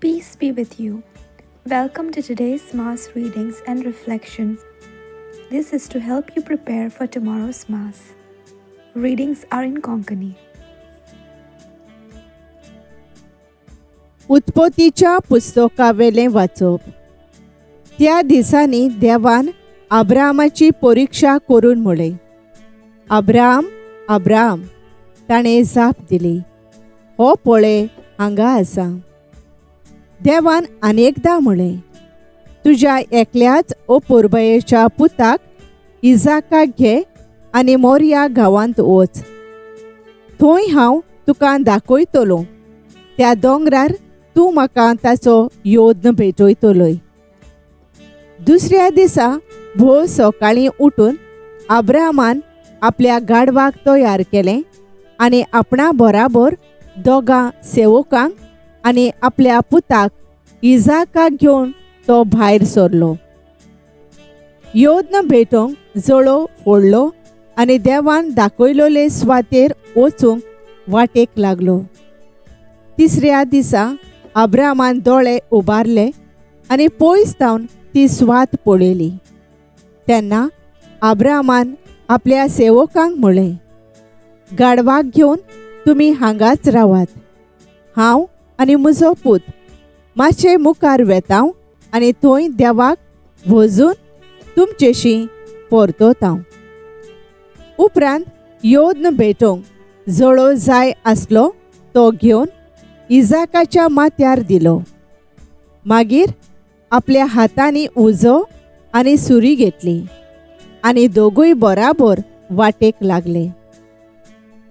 Peace be with you. Welcome to today's Mass readings and reflections. This is to help you prepare for tomorrow's Mass. Readings are in Konkani. उत्पत्तीच्या पुस्तकावेले वाचप. त्या दिसांनी देवान अब्रामाची परीक्षा करून म्हळे, Abram Abram. ताणे जाप दिली, हो पळे हांगा आसा. देवान अनेकदा म्हळे, तुज्या एकल्याच अपुरबायेच्या पुताक इजाकाक घे आनी मोर्या गांवांत वच. थंय हांव तुका दाखयतलो. त्या दोंगरार तूं म्हाका ताचो योद्न भेटयतलोय. दुसऱ्या दिसा भोर सकाळीं उठून अब्रामान आपल्या गाडवाक तयार केलें आनी आपणा बराबर दोगां सेवकांक आनी आपल्या पुताक इजाकाक घेवन तो भायर सरलो. योद्न भेटोवंक जळो फोडलो आनी देवान दाखयलोले सुवातेर वचूंक वाटेक लागलो. तिसऱ्या दिसा अब्रामान दोळे उबारले आनी पयस सावन ती सुवात पळयली. तेन्ना अब्रामान आपल्या सेवकांक म्हळें, गाडवाक घेवन तुमी हांगाच रावात. हांव आनी म्हजो पूत मातशे मुखार वेतांव आनी थंय देवाक भोजून तुमचेशी परतोतांव. उपरांत योद्न भेटोवंक जळो जाय आसलो तो घेवन इजाकाच्या माथ्यार दिलो. मागीर आपल्या हातांनी उजो आनी सुरी घेतली आनी दोगूय बराबर वाटेक लागले.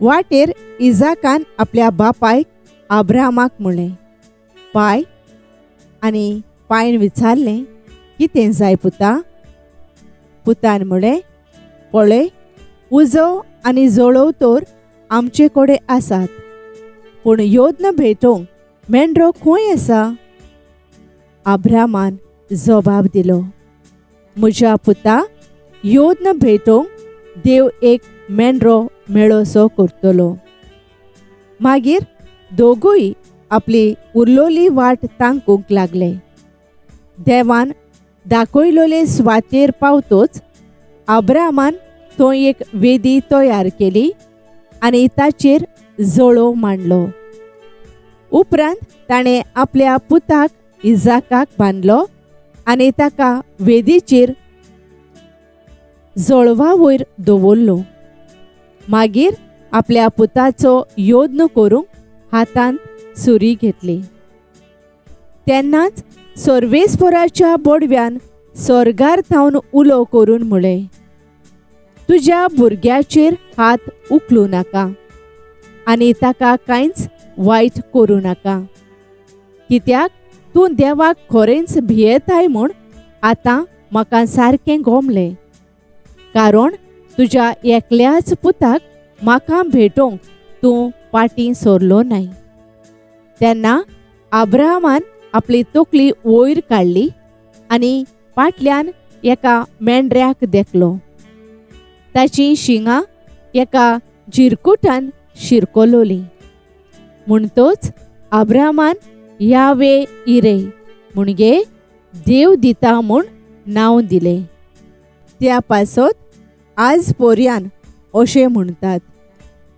वाटेर इजाकान आपल्या बापायक अब्रामाक म्हळें, पाय. आनी पायन विचारलें, कितें जाय पुता? पुतान म्हळें, पळय, उजो आनी जळो तर आमचे कडेन आसात, पूण योद्न भेटोवंक मेंढरो खंय आसा? अब्रामान जबाब दिलो, म्हज्या पुता, योद्न भेटोवंक देव एक मेंढरो मेळोसो करतलो. मागीर दोगूय आपली उरलोली वाट तांकूंक लागले. देवान दाखयलोले सुवातेर पावतोच अब्रामान थंय एक वेदी तयार केली आनी ताचेर जळो मांडलो. उपरांत ताणें आपल्या पुताक इजाकाक बांदलो आनी ताका वेदीचेर जळवा वयर दवरलो. मागीर आपल्या पुताचो योद्न करूंक हातांत सुरी घेतली. तेन्नाच सर्वेस्पराच्या बोडव्यान स्वर्गार थावन उलो करून म्हळें, तुज्या भुरग्याचेर हात उखलूं नाका आनी ताका कांयच वायट करूं नाका, कित्याक तूं देवाक खरेंच भियेताय म्हूण आतां म्हाका सारकें गोमलें. कारण तुज्या एकल्याच पुताक म्हाका भेटोवंक तूं फाटीं सरलो नाय. तेन्ना अब्रामान आपली तकली वयर काडली आनी फाटल्यान एका मेंढऱ्याक देखलो. ताची शिंगां एका झिरकुटान शिरकोलोली. म्हणटोच अब्रामान यावे इरे म्हणजे देव दिता म्हूण नांव दिलें. त्या पासत आज पर्यान अशें म्हणटात,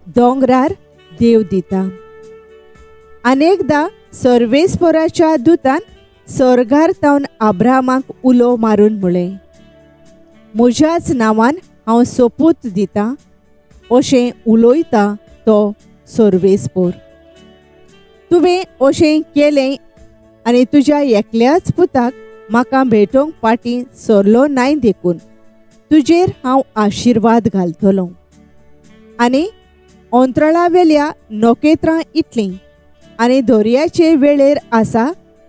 दोंगरार देव दिता. अनेकदा सर्वेस्पराच्या दुतान स्वर्गार थावन अब्रामाक उलो मारून म्हळें, म्हज्याच नांवान हांव सोपूत दितां अशें उलयता तो सर्वेस्पर. तुवें अशें केलें आनी तुज्या एकल्याच पुताक म्हाका भेटोवंक फाटीं सरलो नाय देखून तुजेर हांव आशिर्वाद घालतलों. आनी अंतराळावेल्या नोकेत्रां इतलीं आनी दर्याचे वेळेर आसा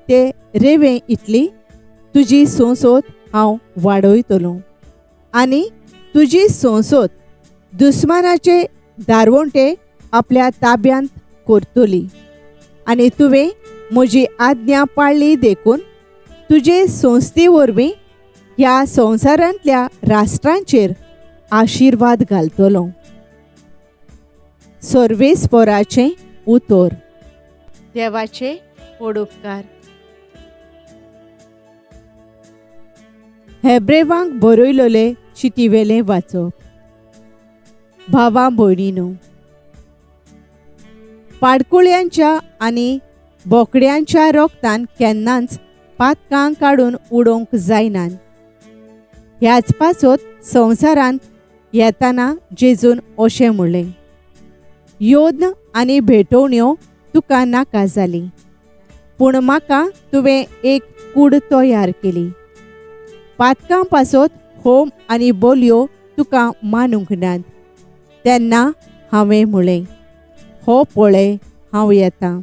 ते रेंवे इतली तुजी संसोत हांव वाडयतलों. आनी तुजी संसोत दुस्मानाचे दारवंटे आपल्या ताब्यांत करतली. आनी तुवें म्हजी आज्ञा पाळ्ळी देखून तुजे संस्थे वरवीं ह्या संवसारांतल्या राष्ट्रांचेर आशिर्वाद घालतलों. सर्वेस्पराचें उतर. देवाचे पडुपकार. हेब्रेवांक बरयलोले चिटीवेले वाचप. भावां भयणीनो, पाडकुळ्यांच्या आनी बोकड्यांच्या रोगतान केन्नाच पातकां काडून उडोवंक जायनान. ह्याच पासत संवसारांत येताना जेजून अशें म्हणलें, योद्न आनी भेटोवण्यो तुका नाका जाली, पूण म्हाका तुवें एक कूड तयार केली. पातकां पासत होम आनी बोलयो तुका मानूंक नात. तेन्ना हांवें म्हणलें, हो पळय हांव येतां.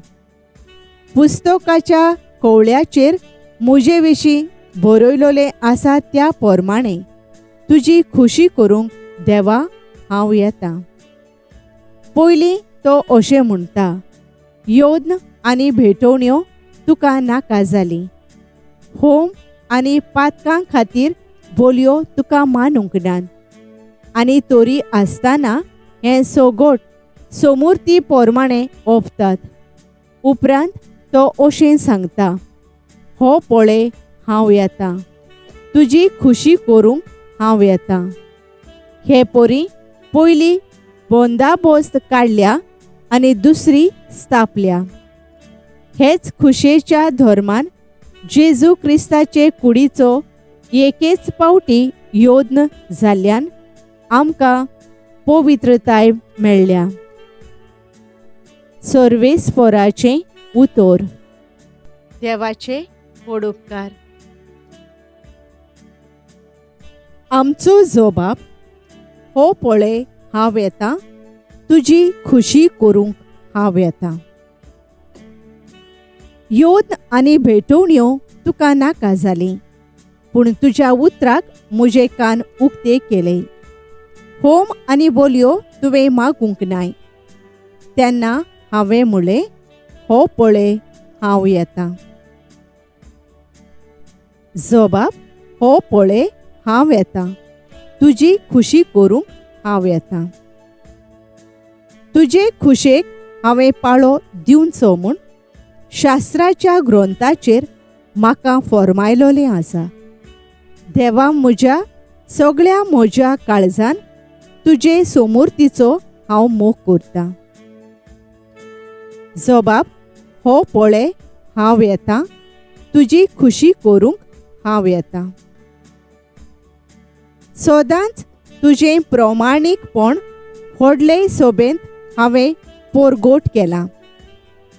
पुस्तकाच्या कवळ्याचेर म्हजे विशीं बरयलोलें आसा त्या प्रमाणें तुजी खुशी करूंक देवा हांव येतां. पयलीं तो अशें म्हणटा, योद्न आनी भेटोवण्यो तुका नाका जाली, होम आनी पातकां खातीर बोलयो तुका मानूंक नात. आनी तोरी आसतना हें सोगोट सोमुर्ती पोरमाणें ओंपतात. उपरांत तो अशें सांगता, हो पळय हांव येतां, तुजी खुशी करूंक हांव येतां. हे पोरी पयली बंदाबोस्त काडल्या आनी दुसरी स्थापल्या. हेच खुशेच्या धर्मान जेजू क्रिस्ताचे कुडीचो एकेच पावटी योद्न जाल्ल्यान आमकां पवित्रताय मेळ्ळ्या. सर्वेस्पराचें उतर. देवाचे व्हड उपकार. आमचो जबाब, हो पळय हांव येतां, तुजी खुशी करूंक हांव येतां. योद्न आनी भेटोवण्यो तुका नाका जाली, पूण तुज्या उतराक म्हजे कान उक्ते केले. होम आनी बोलयो तुवें मागूंक नाय. तेन्ना हांवें म्हणलें, हो पळय हांव येतां. जबाब, हो पळय हांव येतां, तुजी खुशी करूंक हांव येतां. तुजे खुशेक हांवें पाळो दिवचो म्हूण शास्त्राच्या ग्रंथाचेर म्हाका फर्मायलोलें आसा. देवा, म्हज्या सगळ्या म्हज्या काळजान तुजे सोमुर्तीचो हांव मोग करतां. जबाब, हो पळय हांव येतां, तुजी खुशी करूंक हांव येतां. सदांच तुजें प्रमाणीकपण व्हडले सोबेंत हांवें पोरगोट केलां.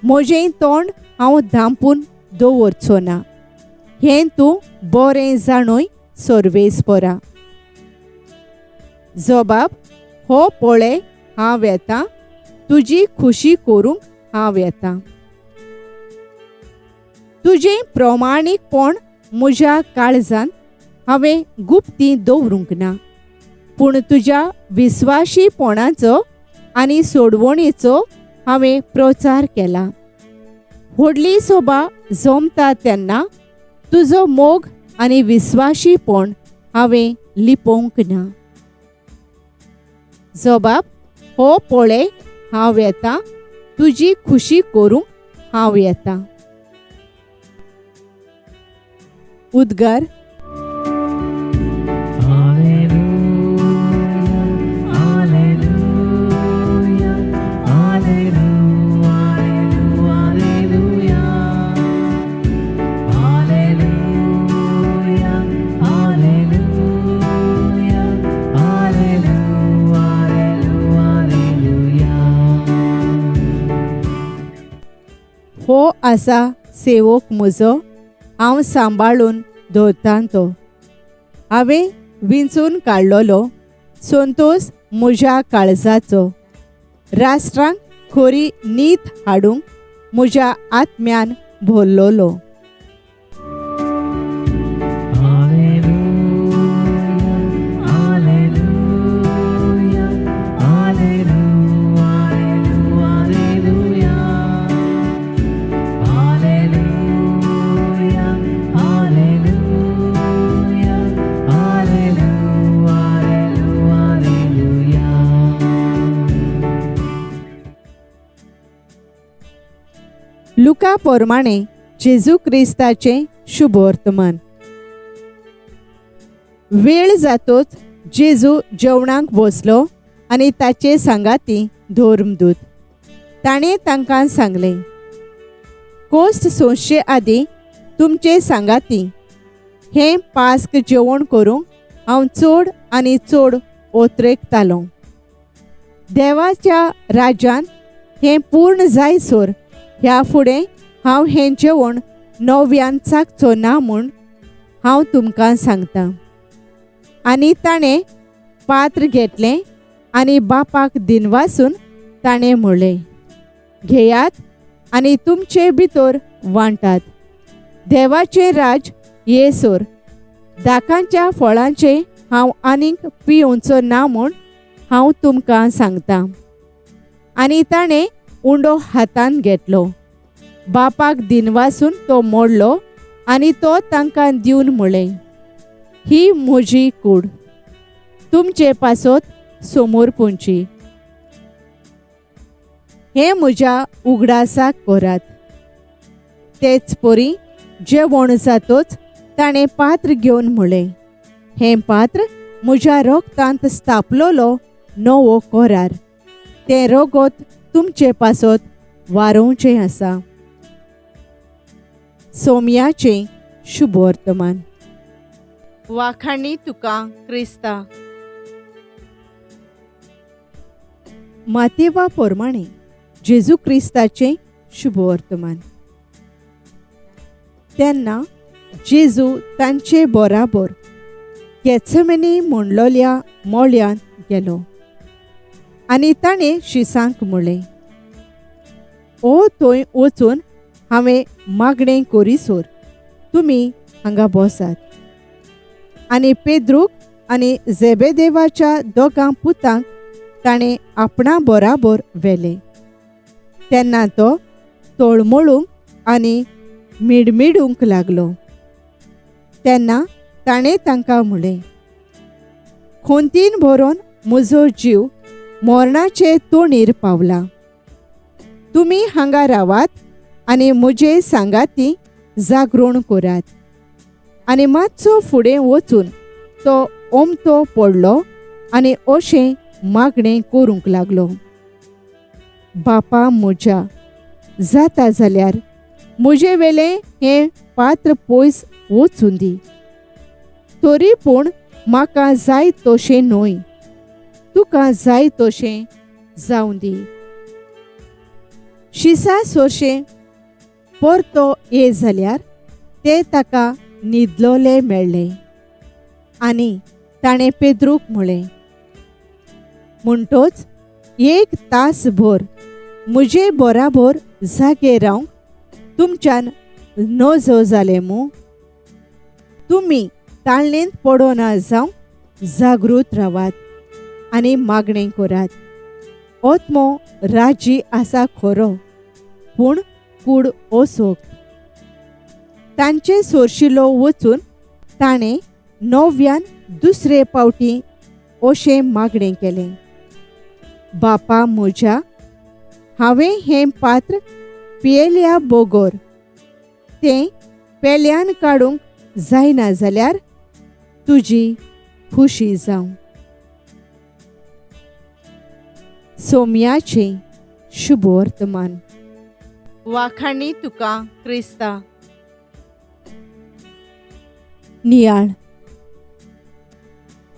म्हजें तोंड हांव धांपून दवरचो ना. हें तूं बरें जाणय सर्वेस्परा. जबाब, हो पळय हांव येतां, तुजी खुशी करूंक हांव येतां. तुजें प्रमाणीकपण म्हज्या काळजान हांवें गुप्ती दवरूंक ना, पूण तुज्या विस्वाशीपणाचो आनी सोडवणेचो हांवें प्रचार केला. व्हडली सोबा जमता तेन्ना तुजो मोग आनी विस्वाशीपण हांवें लिपोवंक ना. जबाब, हो पळय हांव येतां, तुजी खुशी करूंक हांव येतां. उद्गार. हो आसा सेवक म्हजो, हांव सांबाळून दवरतां तो. हांवें विंचून काडलोलो संतोश म्हज्या काळजाचो. राष्ट्रांक खरी नीत हाडूंक म्हज्या आत्म्यान भरलोलो. लुका प्रमाणे जेजू क्रिस्ताचें शुभ वर्तमान. वेळ जातोच जेजू जेवणाक बसलो आनी ताचे सांगाती धर्मदूत. ताणें तांकां सांगलें, कोस्त सोंसचे आदीं तुमचे सांगाती हें पास्क जेवण करूंक हांव चड आनी चड ओत्रेकतालों. देवाच्या राज्यांत हें पूर्ण जायसर ह्या फुडें हांव हें जेवण नव्यान चाखचो ना म्हूण हांव तुमकां सांगतां. आनी ताणें पात्र घेतलें आनी बापाक दिनवासून ताणें म्हणलें, घेयात आनी तुमचे भितर वांटात. देवाचें राज येसर दाकांच्या फळांचे हांव आनीक पिवोवचो ना म्हूण हांव तुमकां सांगतां. आनी ताणें उंडो हातान घेतलो, बापाक दिनवासून तो मोडलो आनी तो तांकां दिवन म्हणलें, ही म्हजी कूड, तुमचे पासत समोर पोंची. हें म्हज्या उगडासाक करात. तेच परी जेवण जातोच ताणें पात्र घेवन म्हणलें, हें पात्र म्हज्या रोगतांत स्थापलोलो नवो करार. तें रोगत तुमचे पासत वारोवचें आसा. सोमयाचें शुभ वर्तमान. वाखाणी तुका क्रिस्ता. मातेवा प्रमाणे जेजू क्रिस्ताचें शुभ वर्तमान. तेन्ना जेजू तांचे बराबर गेत्सेमनी म्हणलोल्या मोळ्यांत गेलो आनी ताणें शिसांक म्हणलें, ओ थंय वचून हांवें मागणें करीसर तुमी हांगा बसात. आनी पेद्रूक आनी जेबेदेवाच्या दोगां पुतांक ताणें आपणा बराबर व्हेलें. तेन्ना तो तळमळूंक आनी मिडमिडूंक लागलो. तेन्ना ताणें तांकां म्हणलें, खोंतीन भरोन म्हजो जीव मोरणाचे तोणीर पावला. तुमी हांगा रावात आनी म्हजे सांगाती जागरण करात. आनी मातसो फुडें वचून तो ओमतो पडलो आनी अशें मागणें करूंक लागलो, बापा म्हज्या, जाता जाल्यार म्हजे वेलें हें पात्र पयस वचून दी. तरी पूण म्हाका जाय तशें न्हय, तुका जाय तशें जावं दी. शिसा सोरशें परतो ये जाल्यार ते ताका न्हिदलोले मेळ्ळे. आनी ताणें पेद्रूक म्हणलें, म्हणटोच 1 तासभर म्हजे बराबर जागे रावंक तुमच्यान नजो जालें मू. तुमी ताळणेंत पडोना जावं जागृत रावात आनी मागणें करात. ओत्मो राजी आसा खरो, पूण कूड ओसोक. तांचे सोरशिलो वचून ताणें नव्यान दुसरे फावटी अशें मागणें केलें, बापा म्हज्या, हांवें हें पात्र पियेल्या बोगोर तें पेल्यान काडूंक जायना जाल्यार तुजी खुशी जावं. सोमयाचें शुभ वर्तमान. वाखाणी तुका क्रिस्ता. नियाळ.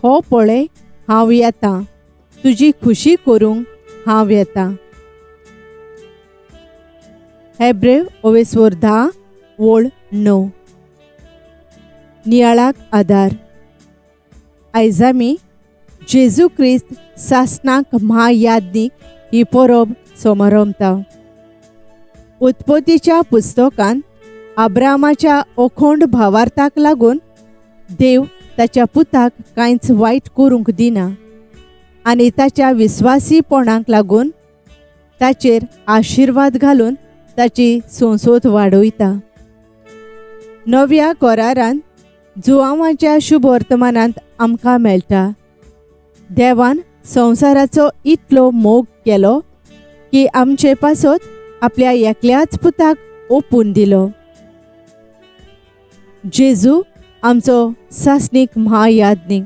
हो पळय हांव येतां, तुजी खुशी करूंक हांव येतां. हेब्रेव 10 वोळ 9. नियाळाक आदार. आयज आमी जेजू क्रिस्त सासणाक म्हायादनीक ही परब समारंभता. उत्पत्तीच्या पुस्तकांत अब्रामाच्या अखंड भावार्थाक लागून देव ताच्या पुताक कांयच वायट करूंक दिना आनी ताच्या विस्वासीपणाक लागून ताचेर आशिर्वाद घालून ताची संसोद वाडयता. नव्या करारांत जुआंवाच्या शुभ वर्तमानांत आमकां मेळटा, देवान संवसाराचो इतलो मोग केलो की आमचे पासत आपल्या एकल्याच पुताक ओपून दिलो. जेजू आमचो सासनीक म्हायाज्ञीक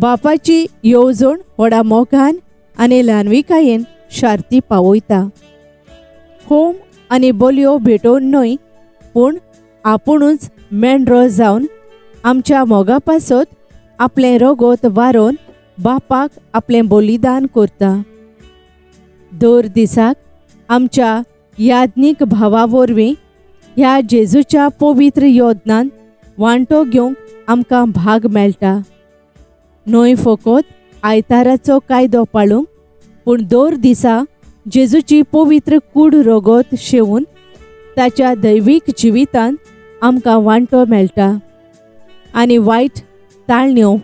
बापाची येवजण व्हडा मोगान आनी ल्हानविकायेन शार्ती पावयता. होम आनी बोलयो भेटोवन न्हय पूण आपुणूच मेंढरो जावन आमच्या मोगा पासत आपलें रगत वारोवन बापाक आपलें बलिदान करता. दर दिसाक आमच्या याज्ञीक भावा वरवीं ह्या जेजूच्या पवित्र योजनांत वांटो घेवंक आमकां भाग मेळटा. न्हय फकत आयताराचो कायदो पाळूंक पूण दर दिसा जेजूची पवित्र कूड रगत शेवून ताच्या दैवीक जिवितांत आमकां वांटो मेळटा आनी वायट ताळण्यो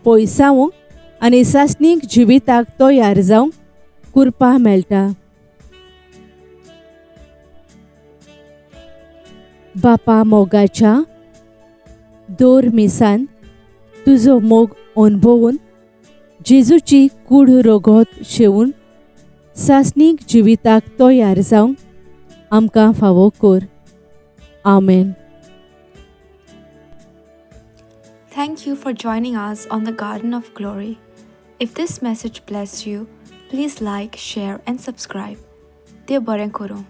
पयसावंक आनी सासनीक जिविताक तयार जावंक कुरपा मेळटा. बापा मोगाच्या दर मिसान तुजो मोग अणभवून जेजूची कूड रगत शेवून सासनीक जिविताक तयार जावंक आमकां फावो कर. आमेन. Thank you for joining us on the Garden of Glory. If this message blessed you, please like, share, and subscribe. देव बरें करूं.